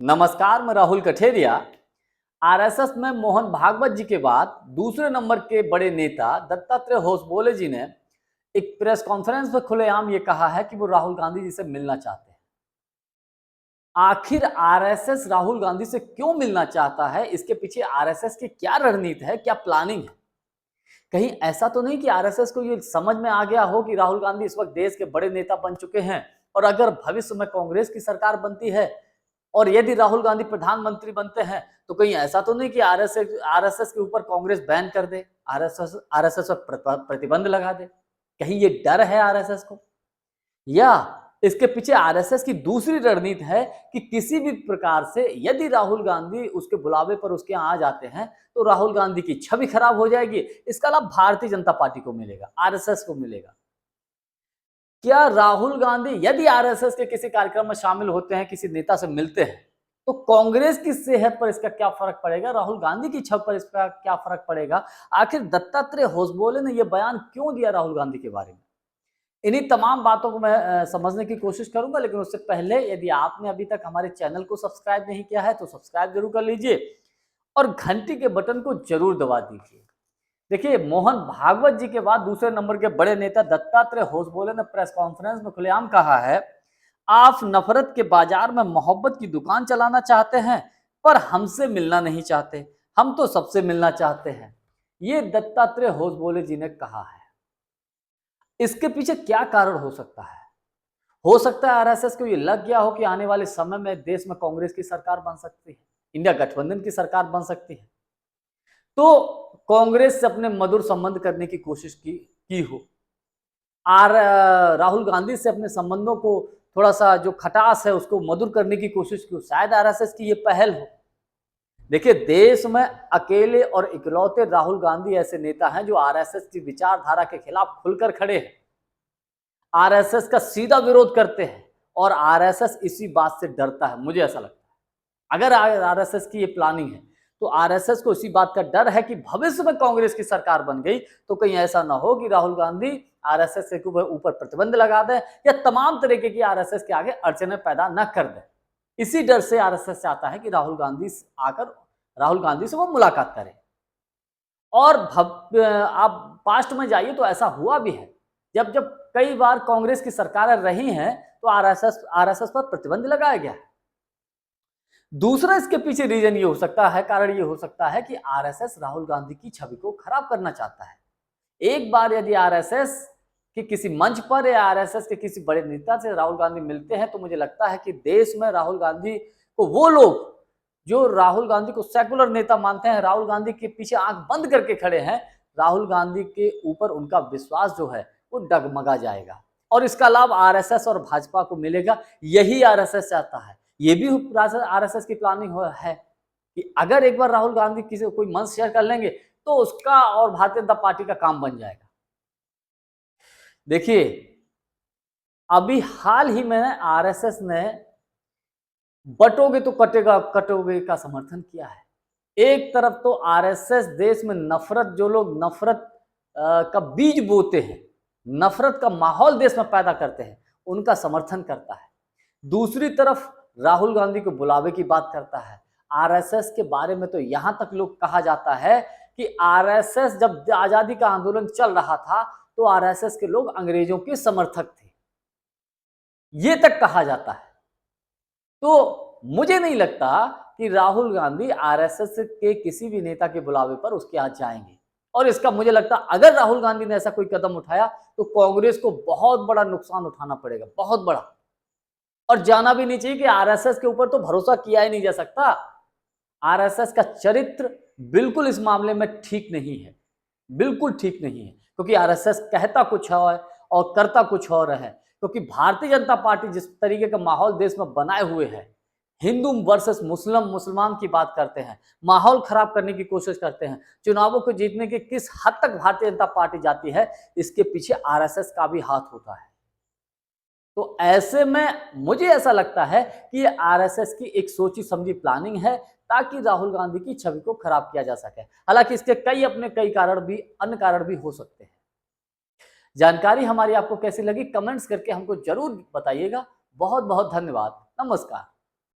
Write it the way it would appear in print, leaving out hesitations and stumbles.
नमस्कार, मैं राहुल कठेरिया। आरएसएस में मोहन भागवत जी के बाद दूसरे नंबर के बड़े नेता दत्तात्रेय होसबोले जी ने एक प्रेस कॉन्फ्रेंस में खुलेआम ये कहा है कि वो राहुल गांधी जी से मिलना चाहते हैं। आखिर आरएसएस राहुल गांधी से क्यों मिलना चाहता है? इसके पीछे आरएसएस की क्या रणनीति है, क्या प्लानिंग है? कहीं ऐसा तो नहीं कि आरएसएस को ये समझ में आ गया हो कि राहुल गांधी इस वक्त देश के बड़े नेता बन चुके हैं और अगर भविष्य में कांग्रेस की सरकार बनती है और यदि राहुल गांधी प्रधानमंत्री बनते हैं तो कहीं ऐसा तो नहीं कि आरएसएस के ऊपर कांग्रेस बैन कर दे, आरएसएस पर प्रतिबंध लगा दे। कहीं ये डर है आरएसएस को, या इसके पीछे आरएसएस की दूसरी रणनीति है कि किसी भी प्रकार से यदि राहुल गांधी उसके बुलावे पर उसके यहाँ आ जाते हैं तो राहुल गांधी की छवि खराब हो जाएगी। इसका लाभ भारतीय जनता पार्टी को मिलेगा, आरएसएस को मिलेगा। क्या राहुल गांधी यदि आरएसएस के किसी कार्यक्रम में शामिल होते हैं, किसी नेता से मिलते हैं, तो कांग्रेस की सेहत पर इसका क्या फर्क पड़ेगा, राहुल गांधी की छवि पर इसका क्या फर्क पड़ेगा? आखिर दत्तात्रेय होसबोले ने यह बयान क्यों दिया राहुल गांधी के बारे में? इन्हीं तमाम बातों को मैं समझने की कोशिश करूंगा, लेकिन उससे पहले यदि आपने अभी तक हमारे चैनल को सब्सक्राइब नहीं किया है तो सब्सक्राइब जरूर कर लीजिए और घंटी के बटन को जरूर दबा दीजिए। देखिए, मोहन भागवत जी के बाद दूसरे नंबर के बड़े नेता दत्तात्रेय होसबोले ने प्रेस कॉन्फ्रेंस में खुलेआम कहा है, आप नफरत के बाजार में मोहब्बत की दुकान चलाना चाहते हैं पर हमसे मिलना नहीं चाहते, हम तो सबसे मिलना चाहते हैं। ये दत्तात्रेय होसबोले जी ने कहा है। इसके पीछे क्या कारण हो सकता है? हो सकता है आरएसएस को ये लग गया हो कि आने वाले समय में देश में कांग्रेस की सरकार बन सकती है, इंडिया गठबंधन की सरकार बन सकती है, तो कांग्रेस से अपने मधुर संबंध करने की कोशिश की हो। राहुल गांधी से अपने संबंधों को थोड़ा सा जो खटास है उसको मधुर करने की कोशिश की हो। शायद आरएसएस की ये पहल हो। देखिए, देश में अकेले और इकलौते राहुल गांधी ऐसे नेता हैं जो आरएसएस की विचारधारा के खिलाफ खुलकर खड़े हैं, आरएसएस का सीधा विरोध करते हैं और आरएसएस इसी बात से डरता है। मुझे ऐसा लगता है अगर आरएसएस की ये प्लानिंग है तो आरएसएस को इसी बात का डर है कि भविष्य में कांग्रेस की सरकार बन गई तो कहीं ऐसा ना हो कि राहुल गांधी आरएसएस के ऊपर प्रतिबंध लगा दे या तमाम तरीके की आरएसएस के आगे अड़चने पैदा न कर दे। इसी डर से आरएसएस चाहता है कि राहुल गांधी से वो मुलाकात करें। और आप पास्ट में जाइए तो ऐसा हुआ भी है। जब जब कई बार कांग्रेस की सरकारें रही हैं तो आरएसएस पर प्रतिबंध लगाया गया है। दूसरा इसके पीछे रीजन ये हो सकता है, कारण ये हो सकता है कि आरएसएस राहुल गांधी की छवि को खराब करना चाहता है। एक बार यदि आरएसएस के किसी मंच पर या आरएसएस के किसी बड़े नेता से राहुल गांधी मिलते हैं तो मुझे लगता है कि देश में राहुल गांधी को वो लोग जो राहुल गांधी को सेकुलर नेता मानते हैं, राहुल गांधी के पीछे आंख बंद करके खड़े हैं, राहुल गांधी के ऊपर उनका विश्वास जो है वो डगमगा जाएगा और इसका लाभ आरएसएस और भाजपा को मिलेगा। यही आरएसएस चाहता है। ये भी आरएसएस की प्लानिंग है कि अगर एक बार राहुल गांधी किसी कोई मंच शेयर कर लेंगे तो उसका और भारतीय जनता पार्टी का काम बन जाएगा। देखिए, अभी हाल ही में आरएसएस ने बटोगे तो कटोगे का समर्थन किया है। एक तरफ तो आरएसएस देश में नफरत, जो लोग नफरत का बीज बोते हैं, नफरत का माहौल देश में पैदा करते हैं, उनका समर्थन करता है। दूसरी तरफ राहुल गांधी को बुलावे की बात करता है। आरएसएस के बारे में तो यहां तक लोग कहा जाता है कि आरएसएस जब आजादी का आंदोलन चल रहा था तो आरएसएस के लोग अंग्रेजों के समर्थक थे, ये तक कहा जाता है। तो मुझे नहीं लगता कि राहुल गांधी आरएसएस के किसी भी नेता के बुलावे पर उसके यहाँ जाएंगे और इसका मुझे लगता अगर राहुल गांधी ने ऐसा कोई कदम उठाया तो कांग्रेस को बहुत बड़ा नुकसान उठाना पड़ेगा, बहुत बड़ा। और जाना भी नहीं चाहिए कि आरएसएस के ऊपर तो भरोसा किया ही नहीं जा सकता। आरएसएस का चरित्र बिल्कुल इस मामले में ठीक नहीं है, बिल्कुल ठीक नहीं है, क्योंकि आरएसएस कहता कुछ और करता कुछ और है। क्योंकि भारतीय जनता पार्टी जिस तरीके का माहौल देश में बनाए हुए है, हिंदू वर्सेस मुसलमान की बात करते हैं, माहौल खराब करने की कोशिश करते हैं, चुनावों को जीतने के किस हद तक भारतीय जनता पार्टी जाती है, इसके पीछे आरएसएस का भी हाथ होता है। तो ऐसे में मुझे ऐसा लगता है कि ये आरएसएस की एक सोची समझी प्लानिंग है ताकि राहुल गांधी की छवि को खराब किया जा सके। हालांकि इसके कई अन्य कारण भी हो सकते हैं। जानकारी हमारी आपको कैसी लगी कमेंट्स करके हमको जरूर बताइएगा। बहुत बहुत धन्यवाद। नमस्कार।